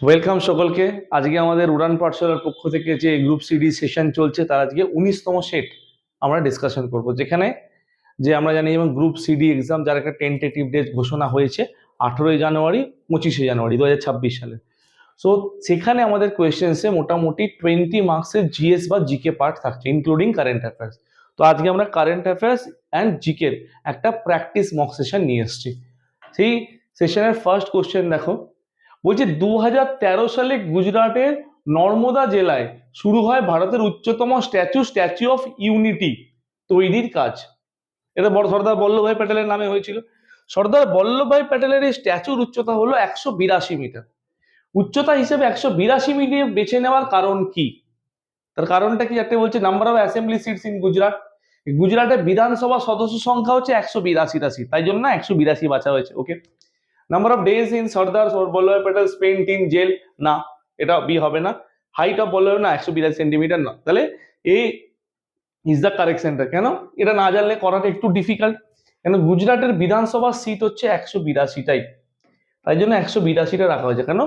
Welcome সকলকে। আজকে আমাদের উড়ান পাঠশালার পক্ষ থেকে যে গ্রুপ সিডি সেশন চলছে তার আজকে 19তম সেট আমরা ডিসকাশন করব, যেখানে যে আমরা জানি যেমন গ্রুপ সিডি এক্সাম যার একটা টেন্টেটিভ ডেট ঘোষণা হয়েছে 18ই জানুয়ারি 25শে জানুয়ারি 2026 সালে। সো সেখানে আমাদের কোয়েশ্চেন্সে মোটামুটি 20 মার্কসের জিএস বা জিকে পার্ট থাকছে, ইনক্লুডিং কারেন্ট অ্যাফেয়ার্স। তো আজকে আমরা কারেন্ট অ্যাফেয়ার্স অ্যান্ড জিকের একটা প্র্যাকটিস মক সেশন নিয়ে এসেছি। সেই সেশনের ফার্স্ট কোয়েশ্চেন দেখো, বলছে 2013 সালে গুজরাটের নর্মদা জেলায় শুরু হয় ভারতের উচ্চতম স্ট্যাচু অফ ইউনিটি তৈরির কাজ। এটা বড় সর্দার বল্লভভাই প্যাটেলের নামে হয়েছিল। সর্দার বল্লভভাই প্যাটেলের এই স্ট্যাচুর উচ্চতা হলো 182 মিটার। উচ্চতা হিসেবে 182 মিটার বেছে নেওয়ার কারণ কি? তার কারণটা কি? একটা বলছে number of assembly seats in Gujarat. গুজরাটের বিধানসভা সদস্য সংখ্যা হচ্ছে 182টা সিট, তাই জন্য 182 বাছা হয়েছে। Okay. Number of days in Sardar Vallabhbhai Patel spent in jail, না এটা বি হবে না। হাইট অফ বল্লভ, না 182 সেন্টিমিটার না। তাহলে এ ইজ দ্য কারেক্ট সেন্টার। কেন? এটা না জানলে করাটা একটু ডিফিকাল্ট, কেন বিধানসভার বিধানসভা সিট হচ্ছে 182টাই, তাই জন্য 182টা রাখা হয়েছে। কেন?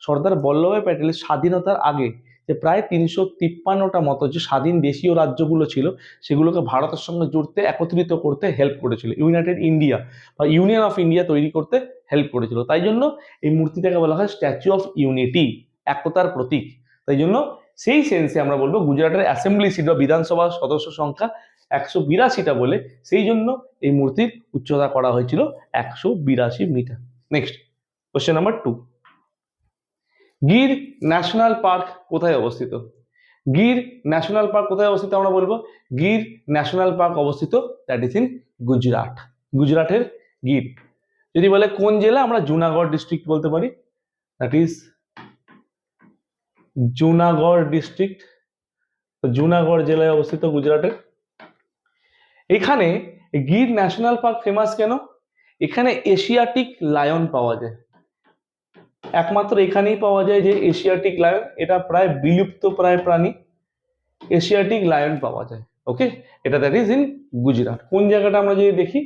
সর্দার বল্লভভাই প্যাটেলের স্বাধীনতার আগে যে প্রায় 353টা মতো যে স্বাধীন দেশীয় রাজ্যগুলো ছিল সেগুলোকে ভারতের সঙ্গে জুড়তে, একত্রিত করতে হেল্প করেছিল। ইউনাইটেড ইন্ডিয়া বা ইউনিয়ন অফ ইন্ডিয়া তৈরি করতে হেল্প করেছিল। তাই জন্য এই মূর্তিটাকে বলা হয় স্ট্যাচু অফ ইউনিটি, একতার প্রতীক। তাই জন্য সেই সেন্সে আমরা বলবো গুজরাটের অ্যাসেম্বলি সিট বা বিধানসভা সদস্য সংখ্যা 182টা বলে সেই জন্য এই মূর্তির উচ্চতা করা হয়েছিল 182 মিটার। Next question number 2, Gir national park কোথায় অবস্থিত? গির ন্যাশনাল পার্ক কোথায় অবস্থিত আমরা বলবো? গির ন্যাশনাল পার্ক অবস্থিত দ্যাট ইজ ইন গুজরাট। গুজরাটের গির। যদি বলে কোন জেলা, আমরা জুনাগড় ডিস্ট্রিক্ট বলতে পারি, that is Junagadh district. Junagadh জেলায় অবস্থিত গুজরাটের। এখানে গির ন্যাশনাল পার্ক ফেমাস কেন? এখানে এশিয়াটিক লায়ন পাওয়া যায়, একমাত্র এখানেই পাওয়া যায় যে এশিয়াটিক লায়ন। এটা প্রায় বিলুপ্ত প্রায় প্রাণী, এশিয়াটিক লায়ন পাওয়া যায়। ওকে, এটা দ্যাট ইজ ইন গুজরাট। কোন জায়গাটা আমরা যদি দেখি,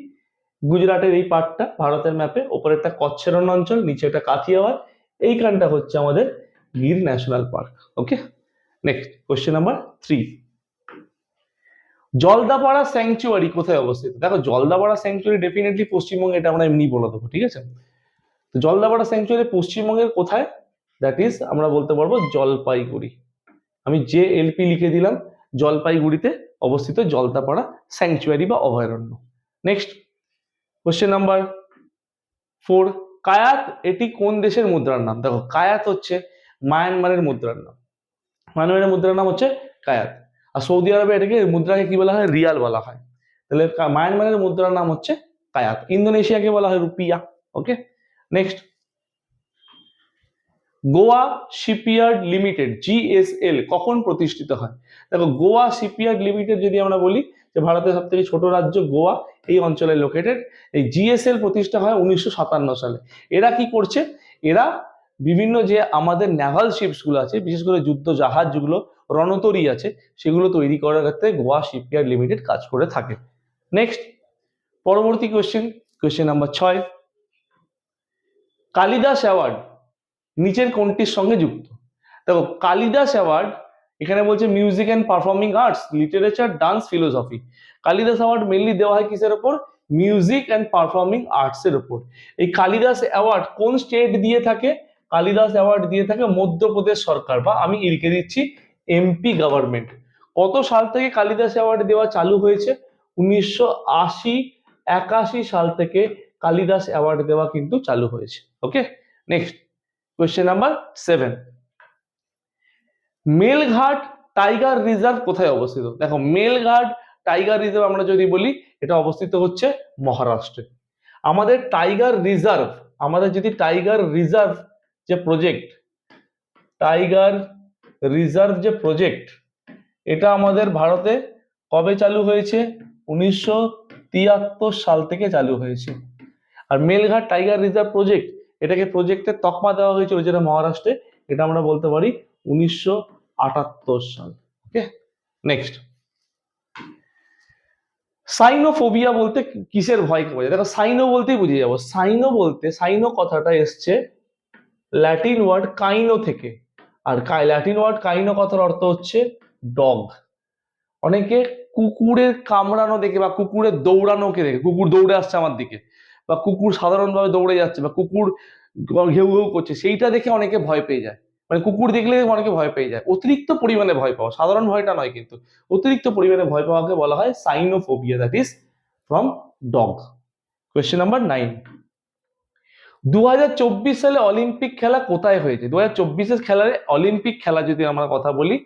গুজরাটের এই পার্টটা ভারতের ম্যাপে ওপরে একটা কচ্ছ রণ অঞ্চল, নিচে একটা কাথিয়াওয়াড়, এইখানটা হচ্ছে আমাদের Gir national park. Okay. Next question number 3, Jaldapara sanctuary কোথায় অবস্থিত? দেখো জলদাপাড়া স্যাংচুয়ারি ডেফিনেটলি পশ্চিমবঙ্গে, এটা আমরা এমনি বলে দেবো, ঠিক আছে। তো জলদাপাড়া স্যাংচুয়ারি পশ্চিমবঙ্গের কোথায়? দ্যাট ইজ আমরা বলতে পারবো জলপাইগুড়ি। আমি যে এলপি লিখে দিলাম, জলপাইগুড়িতে অবস্থিত জলদাপাড়া স্যাংচুয়ারি বা অভয়ারণ্য। নেক্সট কোশ্চেন নাম্বার 4, কায়াত এটি কোন দেশের মুদ্রার নাম? দেখো কায়াত হচ্ছে মায়ানমারের মুদ্রার নাম। মায়ানমারের মুদ্রার নাম হচ্ছে কায়াত। আর সৌদি আরবে এটাকে মুদ্রাকে কি বলা হয়? রিয়াল বলা হয়। তাহলে মায়ানমারের মুদ্রার নাম হচ্ছে কায়াত। ইন্দোনেশিয়াকে বলা হয় rupiah. Okay. Next, Goa shipyard limited GSL কখন প্রতিষ্ঠিত হয়? দেখো গোয়া শিপইয়ার্ড লিমিটেড যদি আমরা বলি যে ভারতের সব থেকে ছোট রাজ্য গোয়া, এই অঞ্চলে লোকেটেড। এই জিএসএল প্রতিষ্ঠা হয় 1957 সালে। এরা কি করছে? এরা বিভিন্ন যে আমাদের নেভাল শিপস গুলো আছে, বিশেষ করে যুদ্ধ জাহাজ যেগুলো রণতরী আছে, সেগুলো তৈরি করার ক্ষেত্রে গোয়া শিপইয়ার্ড লিমিটেড কাজ করে থাকে। নেক্সট পরবর্তী question, question number 6, Kalidas award নিচের কোনটির সঙ্গে যুক্ত? দেখো কালিদাস অ্যাওয়ার্ড এখানে বলছে music and performing arts, literature, dance, philosophy. Kalidas award mainly দেওয়া হয় কিসের ওপর? মিউজিক অ্যান্ড পারফর্মিং আর্টস এর ওপর। এই কালিদাস অ্যাওয়ার্ড কোন স্টেট দিয়ে থাকে? কালিদাস অ্যাওয়ার্ড দিয়ে থাকে মধ্যপ্রদেশ সরকার, বা আমি লিখে দিচ্ছি এমপি গভর্নমেন্ট। কত সাল থেকে কালিদাস অ্যাওয়ার্ড দেওয়া চালু হয়েছে? 1981 সাল থেকে কালিদাস অ্যাওয়ার্ড দেওয়া কিন্তু চালু হয়েছে। Okay. Next question number 7, Melghat tiger reserve কোথায় অবস্থিত? দেখো মেলঘাট টাইগার রিজার্ভ আমরা যদি বলি, এটা অবস্থিত হচ্ছে মহারাষ্ট্রে। আমাদের টাইগার রিজার্ভ, আমাদের যদি টাইগার রিজার্ভ যে প্রজেক্ট, টাইগার রিজার্ভ যে প্রজেক্ট, এটা আমাদের ভারতে কবে চালু হয়েছে? 1973 সাল থেকে চালু হয়েছে। আর মেলঘাট টাইগার রিজার্ভ প্রজেক্ট, এটাকে প্রজেক্টের তকমা দেওয়া হয়েছিল যেটা মহারাষ্ট্রে, এটা আমরা বলতে পারি 1978 সাল। ওকে। নেক্সট, সাইনোফোবিয়া বলতে কিসের ভয়কে বোঝায়? দেখো সাইনো বলতেই বুঝে যাবো। সাইনো বলতে, সাইনো কথাটা এসছে ল্যাটিন ওয়ার্ড কাইনো থেকে। আর ল্যাটিন ওয়ার্ড কাইনো কথার অর্থ হচ্ছে ডগ। অনেকে কুকুরের কামড়ানো দেখে বা কুকুরের দৌড়ানোকে দেখে, কুকুর দৌড়ে আসছে আমার দিকে, বা কুকুর সাধারণভাবে দৌড়ে যাচ্ছে, বা কুকুর ঘেউ ঘেউ করছে, সেইটা দেখে অনেকে ভয় পেয়ে যায়। মানে কুকুর দেখলে অনেকে ভয় পেয়ে যায়, অতিরিক্ত পরিমাণে ভয় পাওয়া, সাধারণ ভয়টা নয় কিন্তু অতিরিক্ত পরিমাণে ভয় পাওয়াকে বলা হয় cynophobia, that is from dog. Question number 9, 2024 সালে অলিম্পিক খেলা কোথায় হয়েছে? 2024 খেলার অলিম্পিক খেলা যদি আমরা কথা বলি,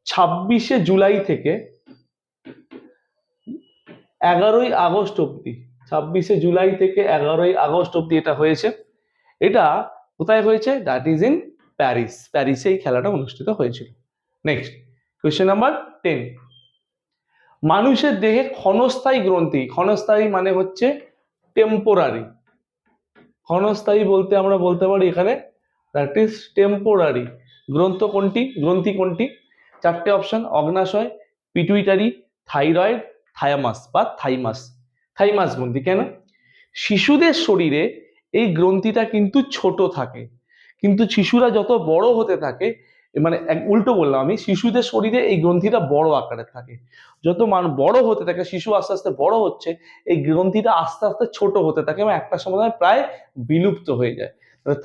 26শে জুলাই থেকে 11ই আগস্ট অব্দি, 26শে জুলাই থেকে 11ই আগস্ট অব্দি এটা হয়েছে। এটা কোথায় হয়েছে? That is in Paris. প্যারিসে এই খেলাটা অনুষ্ঠিত হয়েছিল। নেক্সট কোয়েশ্চেন নাম্বার 10, মানুষের দেহে ক্ষণস্থায়ী গ্রন্থি, ক্ষণস্থায়ী মানে হচ্ছে টেম্পোরারি, ক্ষণস্থায়ী বলতে আমরা বলতে পারি এখানে দ্যাট ইজ টেম্পোরারি গ্রন্থি কোনটি? চারটে অপশন, অগ্নাশয়, পিটুইটারি, থাইরয়েড, থায়ামাস বা থাইমাস। থাইমাস গ্রন্থি। কেন? শিশুদের শরীরে এই গ্রন্থিটা কিন্তু ছোট থাকে, কিন্তু শিশুরা যত বড় হতে থাকে, মানে উল্টো বললাম আমি, শিশুদের শরীরে এই গ্রন্থিটা বড় আকারে থাকে, যত বড় হতে থাকে, শিশু আস্তে আস্তে বড় হচ্ছে, এই গ্রন্থিটা আস্তে আস্তে ছোট হতে থাকে এবং একটা সময় প্রায় বিলুপ্ত হয়ে যায়।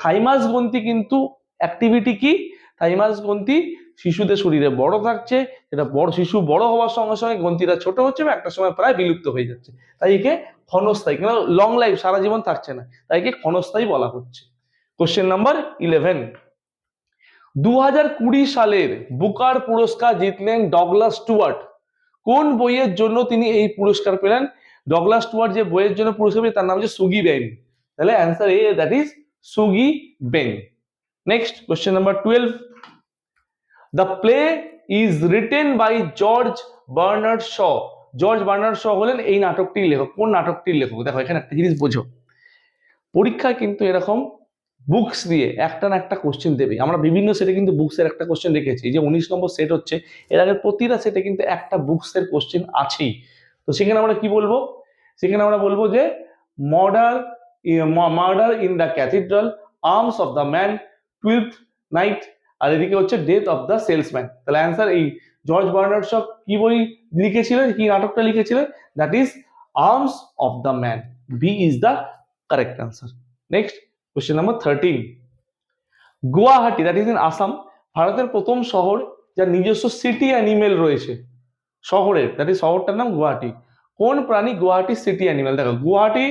থাইমাস গ্রন্থি কিন্তু অ্যাক্টিভিটি কি? থাইমাস গ্রন্থি শিশুদের শরীরে বড় থাকছে, এটা শিশু বড় হওয়ার সঙ্গে সঙ্গে গ্রন্থিটা ছোট হচ্ছে এবং একটা সময় প্রায় বিলুপ্ত হয়ে যাচ্ছে, তাই একে ক্ষণস্থায়ী, কেন লং লাইফ, সারা জীবন থাকছে না, তাই একে ক্ষণস্থায়ী বলা হচ্ছে। কোশ্চেন নাম্বার 11, 2020 সালের বুকার পুরস্কার জিতলেন ডগলাস স্টুয়ার্ট। কোন বইয়ের জন্য তিনি এই পুরস্কার পেলেন? ডগলাস স্টুয়ার্ট যে বইয়ের জন্য পুরস্কার পেলেন তার নাম হচ্ছে সুগি বেন। তাহলে অ্যান্সার এ, দ্যাট ইজ সুগি বেন। Next question number 12, the play is written by George Bernard Shaw. George Bernard Shaw হলেন এই নাটকটির লেখক। কোন নাটকটির লেখক? দেখো এখানে একটা জিনিস বোঝো, পরীক্ষায় কিন্তু এরকম বুকস দিয়ে একটা না একটা কোশ্চেন দেবে। আমরা বিভিন্ন সেটে কিন্তু বুকসের একটা কোশ্চেন দেখেছি, যে 19 নম্বর সেট হচ্ছে, এর আগে প্রতিটা সেটে কিন্তু একটা বুকসের কোশ্চেন আছেই। তো সেখানে আমরা কি বলবো? সেখানে আমরা বলবো যে murder in the cathedral, arms of the man, 12th night, আর এদিকে হচ্ছে ডেথ অফ দ্য সেলসম্যান। তাহলে অ্যান্সার এই জর্জ বার্নার্ড শ কি বই লিখেছিলেন, কি নাটকটা লিখেছিলেন? That is arms of the man. B is the correct answer. Next question number 13, Guwahati, that is in Assam, ভারতের প্রথম শহর যার নিজস্ব সিটি অ্যানিমেল রয়েছে, শহরের, দ্যাট ইজ শহরটার নাম গুয়াহাটি। কোন প্রাণী গুয়াহাটি সিটি অ্যানিমেল? দেখো গুয়াহাটি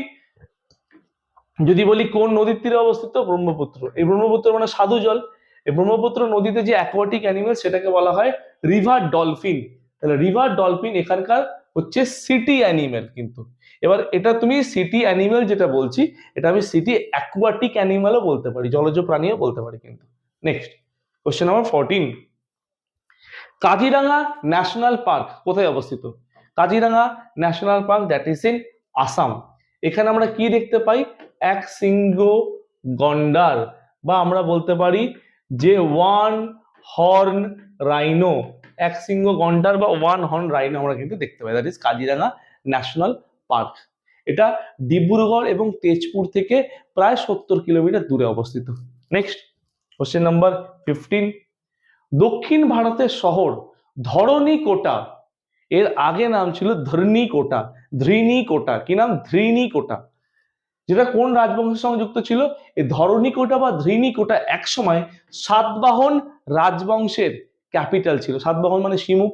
যদি বলি কোন নদীর তীরে অবস্থিত? ব্রহ্মপুত্র। এই ব্রহ্মপুত্র মানে সাধু জল। এই ব্রহ্মপুত্র নদীতে যে অ্যাকোয়াটিক অ্যানিমেল সেটাকে বলা হয় রিভার ডলফিন। তাহলে রিভার ডলফিন এখানকার হচ্ছে সিটি অ্যানিমেল। কিন্তু এবার এটা তুমি সিটি অ্যানিমেল যেটা বলছি, এটা আমি সিটি অ্যাকোয়াটিক অ্যানিমেলও বলতে পারি, জলজ প্রাণীও বলতে পারি কিন্তু। Next question number 14, Kaziranga national park কোথায় অবস্থিত? Kaziranga national park that is in Assam. এখানে আমরা কি দেখতে পাই? এক শৃঙ্গ গন্ডার, বা আমরা বলতে পারি যে ওয়ান হর্ন রাইনো, এক শৃঙ্গ গন্ডার বা ওয়ান হর্ন রাইনো আমরা কিন্তু দেখতে পাই, that is Kaziranga national park. এটা ডিব্রুগড় এবং তেজপুর থেকে প্রায় 70 কিলোমিটার দূরে অবস্থিত। নেক্সট কোশ্চেন নাম্বার 15, দক্ষিণ ভারতের শহর ধরণীকোটা, এর আগে নাম ছিল ধরণীকোটা, ধৃণীকোটা, কি নাম? ধৃণীকোটা, যেটা কোন রাজবংশের সঙ্গে যুক্ত ছিল? এই ধরণীকোটা বা ধৃণীকোটা একসময় সাতবাহন রাজবংশের ক্যাপিটাল ছিল। সাতবাহন মানে শিমুখ,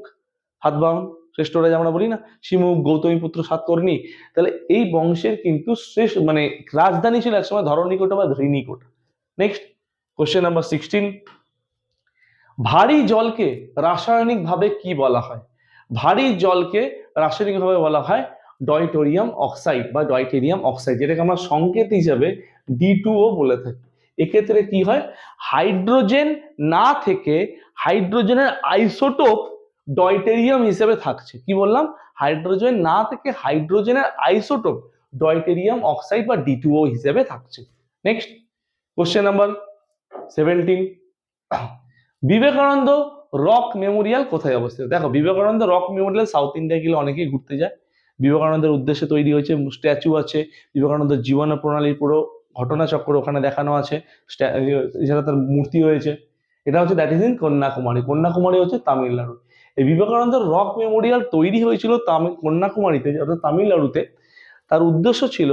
সাতবাহন শ্রেষ্ঠ রাজা আমরা বলি না, শিমুখ, গৌতমীপুত্র সাতকর্ণী, তাহলে এই বংশের কিন্তু শেষ মানে রাজধানী ছিল একসময় ধরণীকোটা বা ধৃণীকোটা। নেক্সট কোশ্চেন নাম্বার 16, ভারী জলকে রাসায়নিক ভাবে কি বলা হয়? ভারী জলকে রাসায়নিক ভাবে বলা হয় ডয়টোরিয়াম অক্সাইড বা ডয়টেরিয়াম অক্সাইড, যেটাকে আমরা সংকেত হিসাবে D2O বলে থাকি। এক্ষেত্রে কি হয়? হাইড্রোজেন না থেকে হাইড্রোজেনের আইসোটোপ ডয়টেরিয়াম হিসেবে থাকছে। কি বললাম? হাইড্রোজেন না থেকে হাইড্রোজেনের আইসোটোপ ডয়টেরিয়াম অক্সাইড বা D2O হিসেবে থাকছে। Next question number 17, Vivekananda rock Memorial কোথায় অবস্থিত? দেখো Vivekananda rock Memorial south India গেলে অনেকেই ঘুরতে যায়। বিবেকানন্দের উদ্দেশ্যে তৈরি হয়েছে, স্ট্যাচু আছে, বিবেকানন্দের জীবন প্রণালীর পুরো ঘটনাচক্র ওখানে দেখানো আছে, এছাড়া তার মূর্তি হয়েছে। এটা হচ্ছে that is in Kanyakumari. Kanyakumari হচ্ছে তামিলনাড়ু। এই বিবেকানন্দ রক মেমোরিয়াল তৈরি হয়েছিল কন্যাকুমারীতে অর্থাৎ তামিলনাড়ুতে। তার উদ্দেশ্য ছিল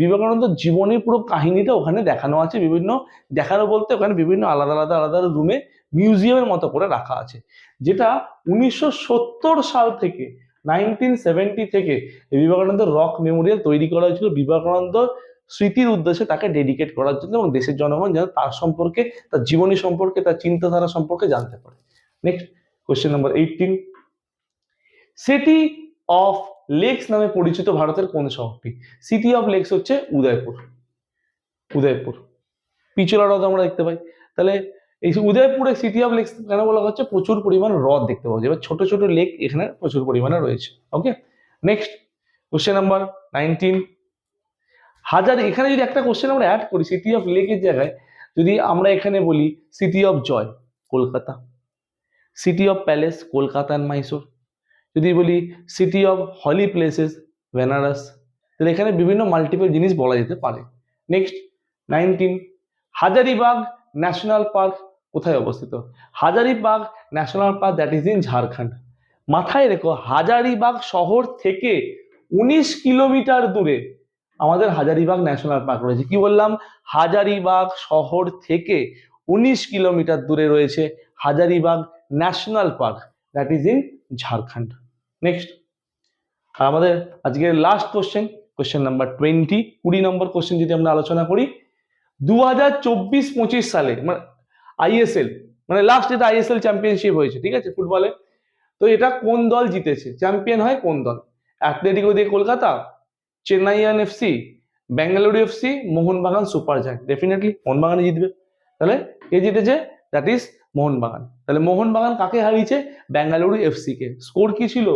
বিবেকানন্দ জীবনের পুরো কাহিনীটা ওখানে দেখানো আছে, বিভিন্ন দেখানো বলতে ওখানে বিভিন্ন আলাদা আলাদা আলাদা রুমে মিউজিয়ামের মতো করে রাখা আছে, যেটা 1970 সাল থেকে 1970 থেকে বিবেকানন্দ রক মেমোরিয়াল তৈরি করা হয়েছিল বিবেকানন্দ স্মৃতির উদ্দেশ্যে, তাকে ডেডিকেট করার জন্য এবং দেশের জনগণ যেন তার সম্পর্কে, তার জীবনী সম্পর্কে, তার চিন্তাধারা সম্পর্কে জানতে পারে। Next question number 18, city of lakes নামে পরিচিত ভারতের কোন শহরটি? সিটি অফ লেকস হচ্ছে উদয়পুর। উদয়পুর পিছলা হ্রদ আমরা দেখতে পাই, তাহলে এই উদয়পুরে সিটি অফ লেকস কেন বলা হচ্ছে? প্রচুর পরিমাণ হ্রদ দেখতে পাওয়া যায়, এবার ছোট ছোট লেক এখানে প্রচুর পরিমাণে রয়েছে। ওকে, নেক্সট কোশ্চেন নাম্বার 19, হাজারি, এখানে যদি একটা কোশ্চেন আমরা অ্যাড করি সিটি অফ লেকের জায়গায়, যদি আমরা এখানে বলি city of joy Kolkata, city of palace Kolkata and Mysore, যদি বলি city of holy places Benares, তাহলে এখানে বিভিন্ন মাল্টিপল জিনিস বলা যেতে পারে। নেক্সট 19, হাজারিবাগ ন্যাশনাল পার্ক কোথায় অবস্থিত? Hazaribagh national park that is in Jharkhand. মাথায় রেখো, হাজারিবাগ শহর থেকে 19 কিলোমিটার দূরে আমাদের হাজারিবাগ ন্যাশনাল পার্ক রয়েছে। কি বললাম? হাজারিবাগ শহর থেকে 19 কিলোমিটার দূরে রয়েছে Hazaribagh national park that is in Jharkhand. Next, আর আমাদের আজকের লাস্ট কোশ্চেন, কোশ্চেন নাম্বার 20, 20 নম্বর কোশ্চেন যদি আমরা আলোচনা করি, 2024-25 সালে মানে আইএসএল, মানে লাস্ট এটা আইএসএল চ্যাম্পিয়নশিপ হয়েছে, ঠিক আছে, ফুটবলে। তো এটা কোন দল জিতেছে? চ্যাম্পিয়ন হয় কোন দল? অ্যাথলেটিকো দিয়ে Kolkata, Chennaiyin FC, Bengaluru FC, Mohun Bagan super giant. Definitely মোহনবাগানই জিতবে। তাহলে কে জিতেছে? That is Mohun Bagan. তাহলে মোহনবাগান কাকে হারিয়েছে? বেঙ্গালুরু এফসি কে। স্কোর কি ছিল?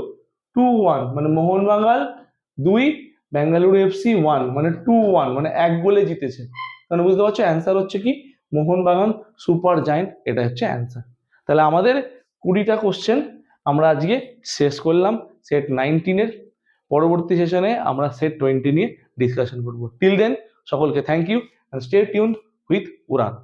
2-1, মানে মোহনবাগান 2, বেঙ্গালুরু এফসি 1, মানে 2-1, মানে 1 গোলে জিতেছে। তাহলে বুঝতে পারছো অ্যান্সার হচ্ছে কি? মোহনবাগান সুপার জায়ান্ট, এটা হচ্ছে অ্যান্সার। তাহলে আমাদের 20টা কোশ্চেন আমরা আজকে শেষ করলাম সেট 19-এর। পরবর্তী সেশনে আমরা সেট 20 নিয়ে ডিসকাশন করব। টিল দেন সকলকে thank you, and stay tuned with Udaan.